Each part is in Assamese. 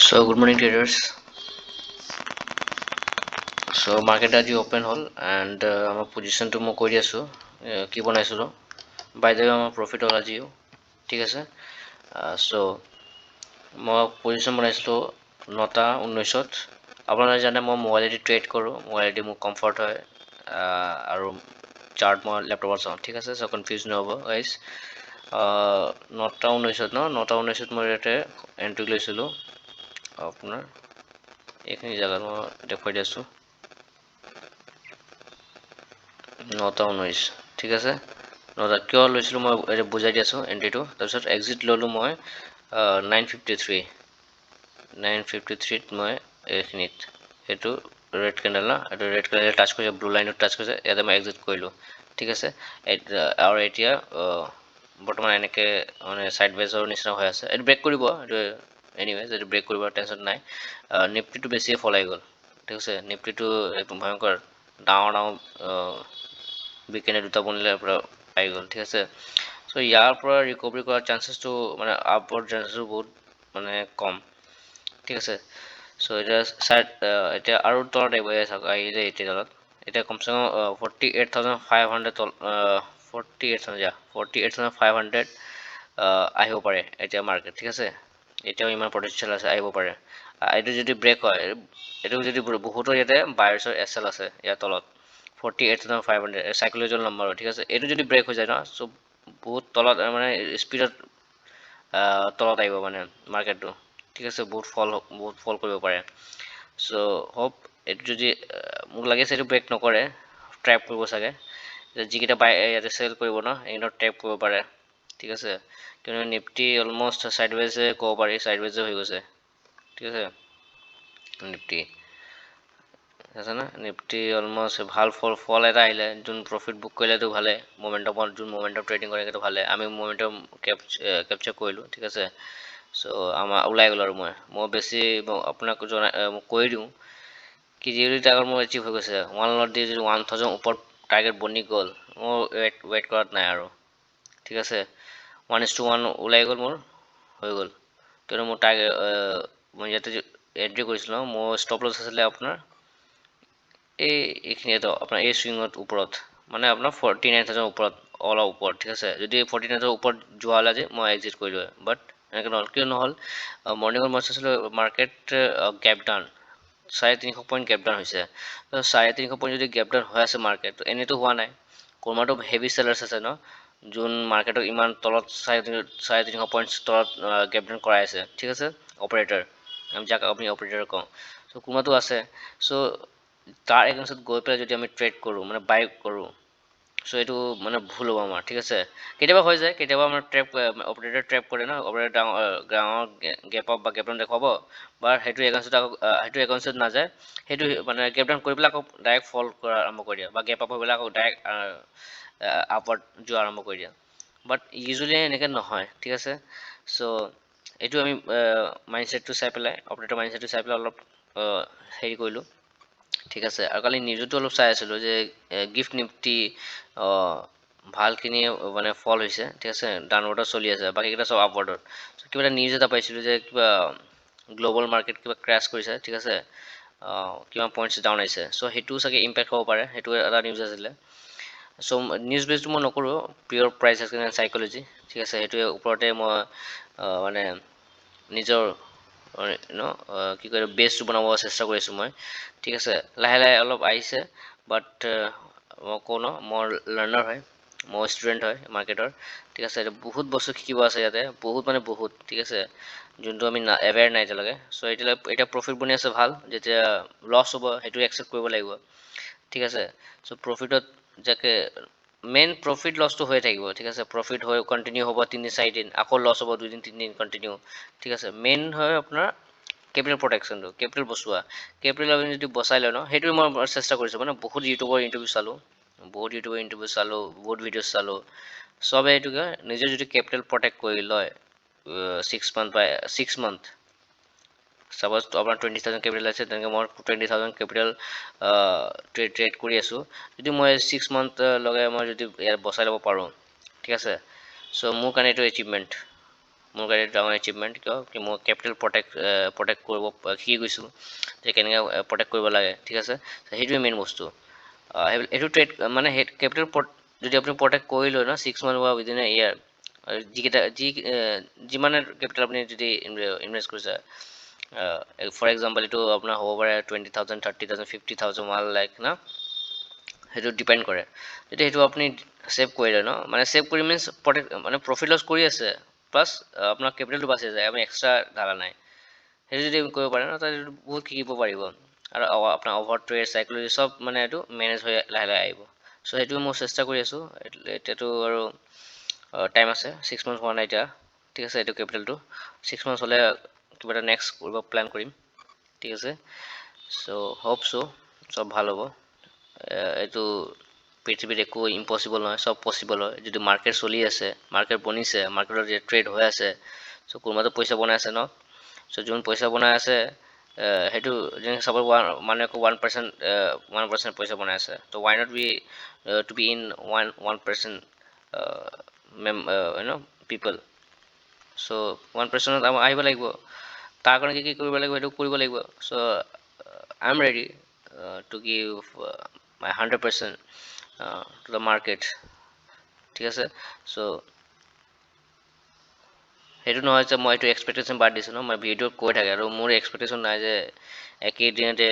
So good morning traders. So market আজি open হল and আমাৰ position টো মই কৈ আছো কি বনাইছিলো by the way আমাৰ profit হল আজিও ঠিক আছে so মই position বনাইছিলো 9টা 19ত আপোনালোকে জানে মই মোবাইলেদি ট্ৰেড কৰো মোবাইলেদি মোৰ কমফৰ্ট হয় আৰু চাৰ্ট মই ল্যাপটপত চাওঁ ঠিক আছে so কনফিউজ নহব গাইস 9টা 19ত ন 9টা 19ত মই ইয়াতে এন্ট্ৰি লৈছিলো আপোনাৰ এইখিনি জায়গা মই দেখুৱাই দিছো 9টা 19 ঠিক আছে 9টা কিয় লৈছিলো মই এটা বুজাই দি আছো এন্ট্ৰিটো তাৰপিছত এক্সিট ললো মই 953 953 ত মই এইখিনিত এটো ৰেড ক্যান্ডেল না এটো ৰেড ক্যান্ডেল টাচ কৰিছে ব্লু লাইনত টাচ কৰিছে ইয়াতে মই এক্সিট কৰিলো ঠিক আছে আৰু এতিয়া বৰ্তমান এনেকে মানে সাইডৱেজৰ নিচিনা হৈ আছে এটো ব্ৰেক কৰিব এটো এনিৱে যদি ব্ৰেক কৰিব টেনশন নাই নিফটিটো বেছিয়ে ফলাই গল ঠিক আছে নিফটিটো একদম ভয়ংকৰ ডাঙৰ বিকেনে দুটা বনিলে পুৰা আই গল ঠিক আছে সো ইয়াৰ পৰা ৰিকভাৰি কৰাৰ চান্সেসটো মানে আপৱৰ্ড চান্সেসটো বহুত মানে কম ঠিক আছে সো এটা সাইড এটা আৰু তলত আহিলে এতিয়া তলত এটা কমসে কম 48500 48500 আহিব পাৰে এতিয়া মাৰ্কেট ঠিক আছে এতিয়াও ইমান পটেনশিয়াল আছে আহিব পাৰে এইটো যদি ব্ৰেক হয় এটো যদি বহুতৰ ইয়াতে বায়াৰ্ছৰ এসএল আছে ইয়াৰ তলত 48500 সাইকোলজিক্যাল নম্বৰ ঠিক আছে এটো যদি ব্ৰেক হৈ যায় না সো বহুত তলত মানে স্পিডত তলত আহিব মানে মাৰ্কেটটো ঠিক আছে বহুত ফল কৰিব পাৰে সো হোপ এটো যদি মোক লাগিছে এটো ব্ৰেক নকৰে ট্ৰ্যাপ কৰিব চাগে যিকিটা বাই ইয়াতে সেল কৰিব না এইনৰ ট্ৰ্যাপ কৰিব পাৰে ঠিক আছে কিন্তু নিফটি অলমোস্ট সাইডৱেজে কো পাৰি সাইডৱেজে হৈ গৈছে ঠিক আছে নিফটি আছে না নিফটি অলমোস্ট ভাল ফল এটা আহিলে যোন প্ৰফিট বুক কৰিলেতো ভালে মোমেন্টামত যোন মোমেন্টাম ট্ৰেডিং কৰে সেইটো ভালে আমি মোমেন্টাম ক্যাপচাৰ কৰিলো ঠিক আছে সো আমাৰ ওলাই গল আৰু মই বেছি আপোনাক কৈ দিওঁ কি যদি টাইমৰ মই এচিভ হৈ গৈছে 1 লট দি যদি 1000 ওপৰ টাৰ্গেট বনি গল মই ৱেট কৰাত নাই আৰু ঠিক আছে 1:1 ওলাই গল মোৰ হৈ গল কিয়নো মোৰ টাৰ্গেট মই ইয়াতে এন্ট্ৰি কৰিছিলো মোৰ ষ্টপ লছ আছিলে আপোনাৰ এইখিনিতো আপোনাৰ এই সুইঙত ওপৰত মানে আপোনাৰ 49000 ওপৰত অল ওপৰত ঠিক আছে যদি 49000 ওপৰত যোৱা হলে যে মই এক্সিট কৰিলো বাট এনেকে নহল কিয় নহল মৰ্নিঙৰ মই চাইছিলো market gap down 350 point gap down হৈছে তো 350 পইণ্ট যদি গ্যাপ ডাউন হৈ আছে মাৰ্কেট তো এনেতো হোৱা নাই কোনোবাটো হেভি সেলাৰ্স আছে ন যোন মাৰ্কেটক ইমান তলত 350 পইণ্টছ তলত গ্যাপ ডাউন কৰাই আছে ঠিক আছে অপাৰেটৰ আমি যাক আমি অপাৰেটৰ কওঁ সো কোনোবাটো আছে সো তাৰ এগেইনষ্টত গৈ পেলাই যদি আমি ট্ৰেড কৰো মানে বাই কৰো সো এইটো মানে ভুল হ'ব আমাৰ ঠিক আছে কেতিয়াবা হৈ যায় কেতিয়াবা আমাৰ ট্ৰেপ অপাৰেটৰ ট্ৰেপ কৰে না অপাৰেটৰ ডাঙৰ গেপ আপ বা গেপ ডাউন দেখাব বা সেইটো এগেইনষ্টত নাযায় সেইটো মানে গেপ ডাউন কৰি পেলাই আকৌ ডাইৰেক্ট ফল কৰা আৰম্ভ কৰি দিয়ে বা গেপ আপ হৈ পেলাই আকৌ ডাইৰেক্ট আপৱাৰ্ড যোৱা আৰম্ভ কৰি দিয়ে বাট ইউজুৱেলি এনেকে নহয় ঠিক আছে সো এইটো আমি মাইন্ডসেটটো চাই পেলাই অপাৰেটৰ মাইন্ডসেটটো চাই পেলাই অলপ হেৰি কৰিলো ঠিক আছে আৰু কালি নিউজটো অলপ চাই আছিলো যে গিফট নিফটি ভালখিনি মানে ফল হৈছে ঠিক আছে ডাউনৱাৰ্ডত চলি আছে বাকি কেইটা সব আপৱাৰ্ডত কিবা এটা নিউজ এটা পাইছিলো যে কিবা গ্লোবাল মাৰ্কেট কিবা ক্ৰাশ কৰিছে ঠিক আছে কিমান পইণ্টছ ডাউন আহিছে সো সেইটো চাগে ইম্পেক্ট হ'ব পাৰে সেইটো এটা নিউজ আছিলে সো নিউজ বেছটো মই নকৰোঁ পিয়ৰ প্ৰাইচ সাইকোলজি ঠিক আছে সেইটোৱে ওপৰতে মই মানে নিজৰ কি কয় বেছটো বনাব চেষ্টা কৰি আছো মই ঠিক আছে লাহে লাহে অলপ আহিছে বাট মই কওঁ ন মই লাৰ্ণাৰ হয় মই ষ্টুডেণ্ট হয় মাৰ্কেটৰ ঠিক আছে বহুত বস্তু শিকিব আছে ইয়াতে বহুত মানে বহুত ঠিক আছে যোনটো আমি এৱেৰ নাই এতিয়ালৈকে সো এতিয়া প্ৰফিট বনি আছে ভাল যেতিয়া লছ হ'ব সেইটো একচেপ্ট কৰিব লাগিব ঠিক আছে সো প্ৰফিটত যাকে মেইন প্ৰফিট লছটো হৈ থাকিব ঠিক আছে প্ৰফিট হৈ কন্টিনিউ হ'ব 3-4 দিন আকৌ লছ হ'ব 2 দিন 3 দিন কন্টিনিউ ঠিক আছে মেইন হয় আপোনাৰ কেপিটেল প্ৰটেকশ্যনটো কেপিটেল বচোৱা কেপিটেল আপুনি যদি বচাই লয় ন সেইটো মই চেষ্টা কৰিছো মানে বহুত ইউটিউবৰ ইণ্টাৰভিউ চালো বহুত ভিডিঅ' চালো সবে এইটো নিজে যদি কেপিটেল প্ৰটেক্ট কৰি লয় 6 মান্থ বা 6 মান্থ সাপোজ আপোনাৰ 20000 কেপিটেল আছে তেনেকৈ মই 20000 কেপিটেল ট্ৰেড কৰি আছো যদি মই 6 মান্থ লগে মই যদি ইয়াত বচাই ল'ব পাৰোঁ ঠিক আছে সো মোৰ কাৰণে এইটো এচিভমেণ্ট মোৰ কাৰণে ডাঙৰ এচিভমেণ্ট কিয় কি মই কেপিটেল প্ৰটেক্ট কৰিব শিকি গৈছোঁ যে কেনেকৈ প্ৰটেক্ট কৰিব লাগে ঠিক আছে সেইটোৱে মেইন বস্তু এইটো ট্ৰেড মানে সেই কেপিটেল যদি আপুনি প্ৰটেক্ট কৰি লয় ন 6 মান্থ বা উইদিন এ ইয়াৰ যিকেইটা যিমানে কেপিটেল আপুনি যদি ইনভেষ্ট কৰিছে ফৰ এক্সাম্পল এইটো আপোনাৰ হ'ব পাৰে 20,000 30,000 50,000 1 লাখ না সেইটো ডিপেণ্ড কৰে যদি সেইটো আপুনি সেভ কৰি লয় ন মানে সেভ কৰি মিনছ প্ৰটেক্ট মানে প্ৰফিট লছ কৰি আছে প্লাছ আপোনাৰ কেপিটেলটো বাচি যায় আপুনি এক্সট্ৰা ঢালা নাই সেইটো যদি কৰিব পাৰে ন তাত বহুত শিকিব পাৰিব আৰু আপোনাৰ অভাৰ ট্ৰেড চাইকলজি চব মানে এইটো মেনেজ হৈ লাহে লাহে আহিব চ' সেইটো মই চেষ্টা কৰি আছোঁ এতিয়াতো আৰু টাইম আছে 6 মান্থ হোৱা নাই এতিয়া ঠিক আছে এইটো কেপিটেলটো 6 মান্থ হ'লে কিবা এটা নেক্সট কৰিব প্লেন কৰিম ঠিক আছে চ' হোপ চ' চব ভাল হ'ব এইটো পৃথিৱীত একো ইম্পচিবল নহয় চব পচিবল হয় যদি মাৰ্কেট চলি আছে মাৰ্কেট বনিছে মাৰ্কেটত যে ট্ৰেড হৈ আছে চ' কোনোবাতো পইচা বনাই আছে ন চ' যোন পইচা বনাই আছে সেইটো যেনেকৈ চাব মানে 1% পইচা বনাই আছে ত' why not be to be in 1% people so' 1% আহিব লাগিব তাৰ কাৰণে কি কৰিব লাগিব সেইটো কৰিব লাগিব so' I am ready to give my 100% to the market ঠিক আছে চ' সেইটো নহয় যে মই এইটো এক্সপেক্টেশ্যন বাদ দিছোঁ ন মই ভিডিঅ'ত কৈ থাকে আৰু মোৰ এক্সপেক্টেশ্যন নাই যে একেদিনতে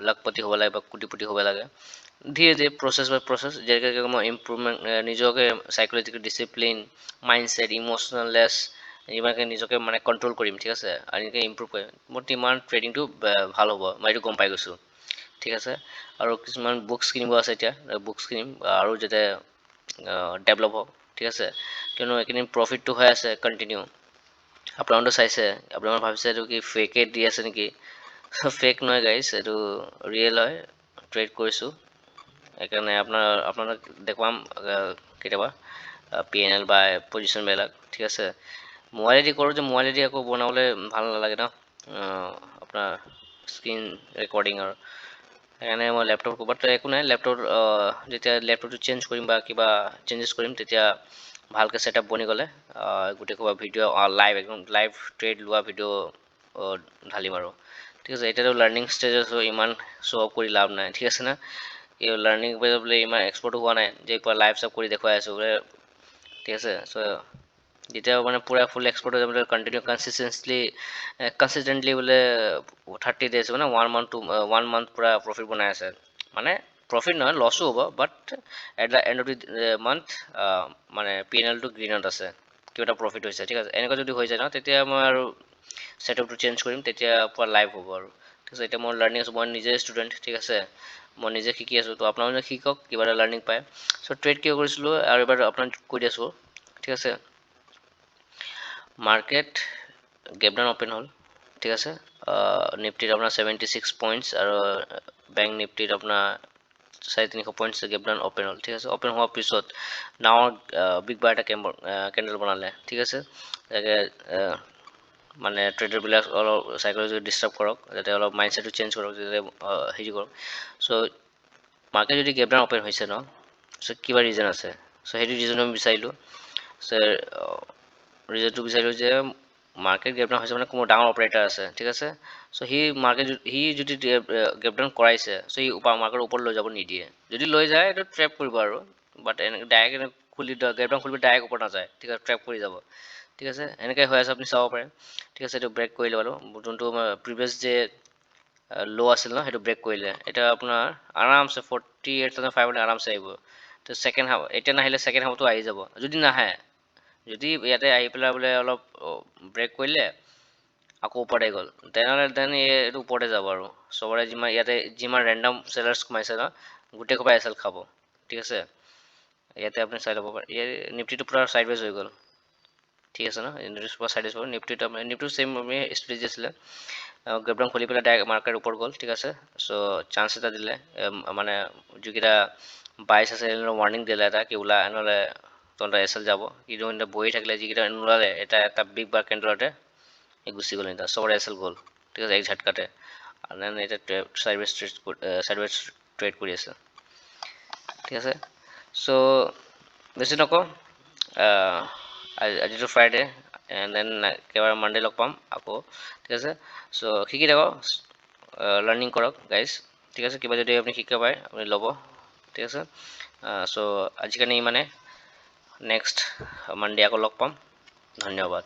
লাখপতি হ'ব লাগে বা কোটিপতি হ'ব লাগে ধীৰে ধীৰে প্ৰচেছ বাই প্ৰচেছ যেনেকৈ মই ইম্প্ৰুভমেণ্ট নিজকে চাইক'লজিকেল ডিচিপ্লিন মাইণ্ডছেট ইম'চনেলনেছ ইমানকৈ নিজকে মানে কণ্ট্ৰল কৰিম ঠিক আছে আৰু এনেকৈ ইম্প্ৰুভ কৰিম মোৰ ইমান ট্ৰেডিংটো ভাল হ'ব মই এইটো গম পাই গৈছোঁ ঠিক আছে আৰু কিছুমান বুকছ কিনিব আছে এতিয়া বুকছ কিনিম আৰু যাতে ডেভেলপ হওক ঠিক আছে কিয়নো এইখিনি প্ৰফিটটো হৈ আছে কণ্টিনিউ আপোনালোকে চাইছে আপোনালোকে ভাবিছে এইটো কি ফেকে দি আছে নেকি ফেক নহয় গাইছ এইটো ৰিয়েল হয় ট্ৰেড কৰিছোঁ সেইকাৰণে আপোনালোক দেখুৱাম কেতিয়াবা PNL বা পজিশ্যনবিলাক ঠিক আছে মোবাইলেদি কৰোঁ যে মোবাইলেদি আকৌ বনাবলৈ ভাল নালাগে ন আপোনাৰ স্ক্ৰীন ৰেকৰ্ডিঙৰ সেইকাৰণে মই লেপটপ ক'ৰবাত একো নাই লেপটপ যেতিয়া লেপটপটো চেঞ্জ কৰিম বা কিবা চেঞ্জেছ কৰিম তেতিয়া ভালকৈ ছেটআপ বনি গ'লে গোটেই ক'ৰবাত ভিডিঅ' লাইভ একদম লাইভ ট্ৰেড লোৱা ভিডিঅ' ঢালিম আৰু ঠিক আছে এতিয়াতো লাৰ্ণিং ষ্টেজত ইমান শ্ব' অফ কৰি লাভ নাই ঠিক আছে না এই লাৰ্ণিং বোলে ইমান এক্সপৰ্টো হোৱা নাই যে পুৰা লাইভ চাইভ কৰি দেখুৱাই আছোঁ বোলে ঠিক আছে চ' যেতিয়া মানে পূৰা ফুল এক্সপৰ্ট হৈ যাব কণ্টিনিউ কনচিষ্টেণ্টলি বোলে 30 ডেজ মানে 1 মান্থ পূৰা প্ৰফিট বনাই আছে মানে প্ৰফিট নহয় লছো হ'ব but at the and of the month মানে PNLটো গ্ৰীণত আছে কিবা এটা প্ৰফিট হৈছে ঠিক আছে এনেকুৱা যদি হৈ যায় ন তেতিয়া মই আৰু ছেটআপটো চেঞ্জ কৰিম তেতিয়া পূৰা লাইভ হ'ব আৰু ঠিক আছে এতিয়া মই লাৰ্ণিং আছোঁ মই নিজে ষ্টুডেণ্ট ঠিক আছে মই নিজে শিকি আছোঁ তো আপোনালোকে শিকক কিবা এটা লাৰ্ণিং পায় চ' ট্ৰেড কিয় কৰিছিলোঁ আৰু এবাৰ আপোনাক কৈ দি আছোঁ ঠিক আছে মাৰ্কেট গেপডাউন অ'পেন হ'ল ঠিক আছে নিফটিত আপোনাৰ 76 পইণ্টছ আৰু বেংক নিফটিত আপোনাৰ 350 পইণ্টছ গেপডাউন অ'পেন হ'ল ঠিক আছে অ'পেন হোৱাৰ পিছত ডাঙৰ বিগ বাৰ এটা কেণ্ডেল বনালে ঠিক আছে তাকে মানে ট্ৰেডাৰবিলাক অলপ চাইক'লজি ডিষ্টাৰ্ব কৰক যাতে অলপ মাইণ্ডছেটটো চেঞ্জ কৰক যাতে হেৰি কৰক চ' মাৰ্কেট যদি গেপডাউন অ'পেন হৈছে ন চ' কিবা ৰিজন আছে চ' সেইটো ৰিজন আমি বিচাৰিলোঁ ৰিজনটো বিচাৰিলোঁ যে মাৰ্কেট গেপডাউন হৈছে মানে কোনো ডাঙৰ অপাৰেটাৰ আছে ঠিক আছে চ' সি যদি গেপডাউন কৰাইছে চ' সি মাৰ্কেট ওপৰত লৈ যাব নিদিয়ে যদি লৈ যায় এইটো ট্ৰেপ কৰিব আৰু বাট এনেকৈ ডাইৰেক্ট গেপডাউন খুলিব ডাইৰেক্ট ওপৰত নাযায় ঠিক আছে ট্ৰেপ কৰি যাব ঠিক আছে এনেকৈ হৈ আছে আপুনি চাব পাৰে ঠিক আছে এইটো ব্ৰেক কৰি ল'লোঁ যোনটো প্ৰিভিয়াছ যে ল' আছিল ন সেইটো ব্ৰেক কৰিলে এতিয়া আপোনাৰ আৰামছে 48,500 আৰামছে আহিব তো ছেকেণ্ড হাফ এতিয়া নাহিলে ছেকেণ্ড হাফতো আহি যাব যদি নাহে যদি ইয়াতে আহি পেলাই বোলে অলপ ব্ৰেক কৰিলে আকৌ ওপৰতে গ'ল তেনেহ'লে এইটো ওপৰতে যাব আৰু চবৰে যিমান ৰেণ্ডম চেলাৰ্ছ সোমাইছে ন গোটেই সোপাই এল খাব ঠিক আছে ইয়াতে আপুনি চাই ল'ব পাৰে নিফটিটো পূৰা চাইডৱেজ হৈ গ'ল ঠিক আছে ন নিফটিৰ চাইডৱেজ হ'ল নিফটিটো ছেইম ষ্ট্ৰেটেজি আছিলে গেপডাউন খুলি পেলাই ডাইৰেক্ট মাৰ্কেট ওপৰত গ'ল ঠিক আছে চ' চান্স এটা দিলে মানে যিকেইটা বাইছ আছে ৱাৰ্ণিং দিলে এটা কি ওলা নহ'লে তহঁতৰ এল যাব কিন্তু বহি থাকিলে যিকেইটা নোলালে এটা বিগ বাৰ কেণ্ডেলতে গুচি গ'ল এটা চবৰে এল গ'ল ঠিক আছে এক ঝাটকাতে আৰু দেন এতিয়া চাইডৱেজ ট্ৰেড কৰি আছে ঠিক আছে চ' বেছি নকওঁ আজিতো ফ্ৰাইডে এণ্ড দেন একেবাৰে মানডে লগ পাম আকৌ ঠিক আছে চ' শিকি থাকক লাৰ্ণিং কৰক গাইজ ঠিক আছে কিবা যদি আপুনি শিকিব পাৰে আপুনি ল'ব ঠিক আছে চ' আজিকালি ইমানে নেক্সট মানডে আকৌ লগ পাম ধন্যবাদ